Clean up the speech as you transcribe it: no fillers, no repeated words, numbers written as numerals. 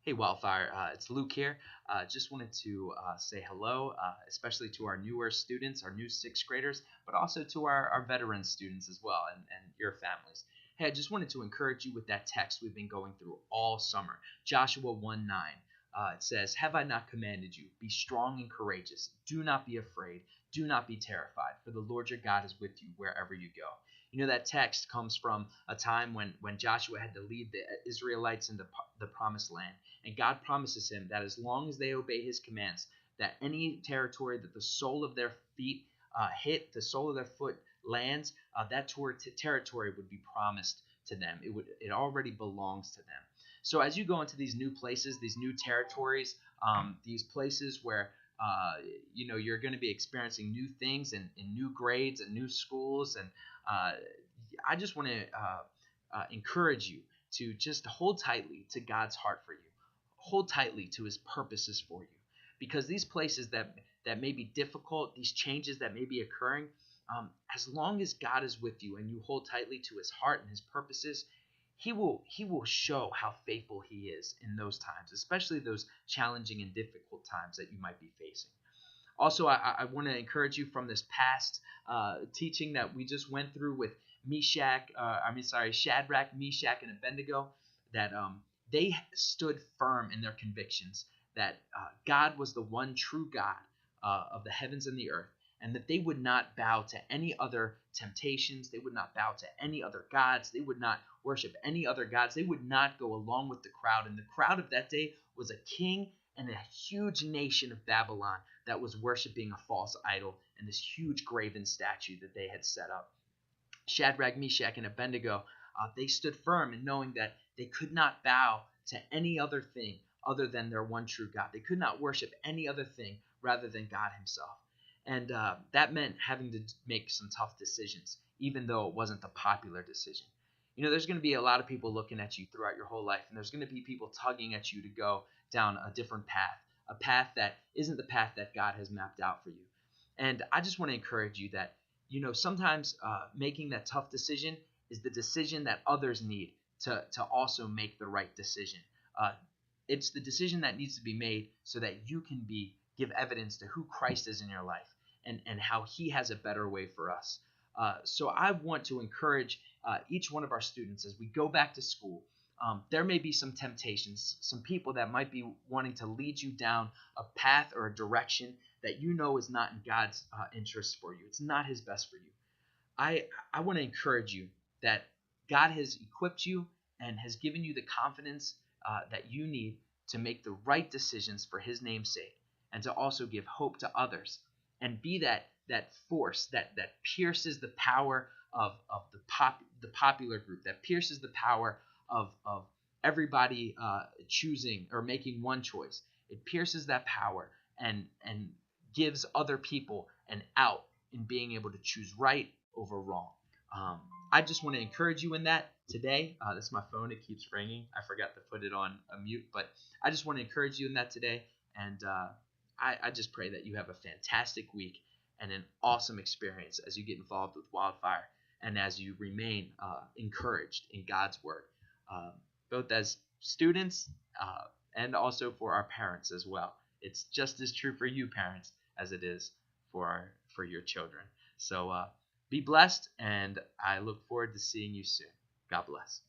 Hey, Wildfire. It's Luke here. Just wanted to say hello, especially to our newer students, our new sixth graders, but also to our veteran students as well and your families. Hey, I just wanted to encourage you with that text we've been going through all summer. Joshua 1:9. It says, "Have I not commanded you? Be strong and courageous. Do not be afraid. Do not be terrified, for the Lord your God is with you wherever you go." That text comes from a time when Joshua had to lead the Israelites into the promised land. And God promises him that as long as they obey his commands, that any territory that the sole of their feet hit, the sole of their foot lands, that territory would be promised to them. It already belongs to them. So as you go into these new places, these new territories, these places where you're going to be experiencing new things and new grades and new schools, and I just want to encourage you to just hold tightly to God's heart for you. Hold tightly to his purposes for you, because these places that may be difficult, these changes that may be occurring, as long as God is with you and you hold tightly to his heart and his purposes, he will show how faithful he is in those times, especially those challenging and difficult times that you might be facing. Also, I want to encourage you from this past teaching that we just went through with Shadrach, Meshach, and Abednego, that they stood firm in their convictions that God was the one true God of the heavens and the earth, and that they would not bow to any other temptations. They would not bow to any other gods. They would not worship any other gods. They would not go along with the crowd. And the crowd of that day was a king and a huge nation of Babylon that was worshiping a false idol and this huge graven statue that they had set up. Shadrach, Meshach, and Abednego, they stood firm in knowing that they could not bow to any other thing other than their one true God. They could not worship any other thing rather than God himself. And that meant having to make some tough decisions, even though it wasn't the popular decision. There's going to be a lot of people looking at you throughout your whole life, and there's going to be people tugging at you to go down a different path, a path that isn't the path that God has mapped out for you. And I just want to encourage you that, sometimes making that tough decision is the decision that others need to also make the right decision. It's the decision that needs to be made so that you can give evidence to who Christ is in your life and how he has a better way for us. So I want to encourage each one of our students as we go back to school. There may be some temptations, some people that might be wanting to lead you down a path or a direction that is not in God's interest for you. It's not his best for you. I want to encourage you that God has equipped you and has given you the confidence that you need to make the right decisions for his name's sake, and to also give hope to others and be that force that pierces the power of the popular group, that pierces the power of everybody choosing or making one choice. It pierces that power and gives other people an out in being able to choose right over wrong. I just want to encourage you in that today. That's my phone. It keeps ringing. I forgot to put it on a mute, but I just want to encourage you in that today. And I just pray that you have a fantastic week and an awesome experience as you get involved with Wildfire and as you remain encouraged in God's word, both as students and also for our parents as well. It's just as true for you parents as it is for your children. So be blessed, and I look forward to seeing you soon. God bless.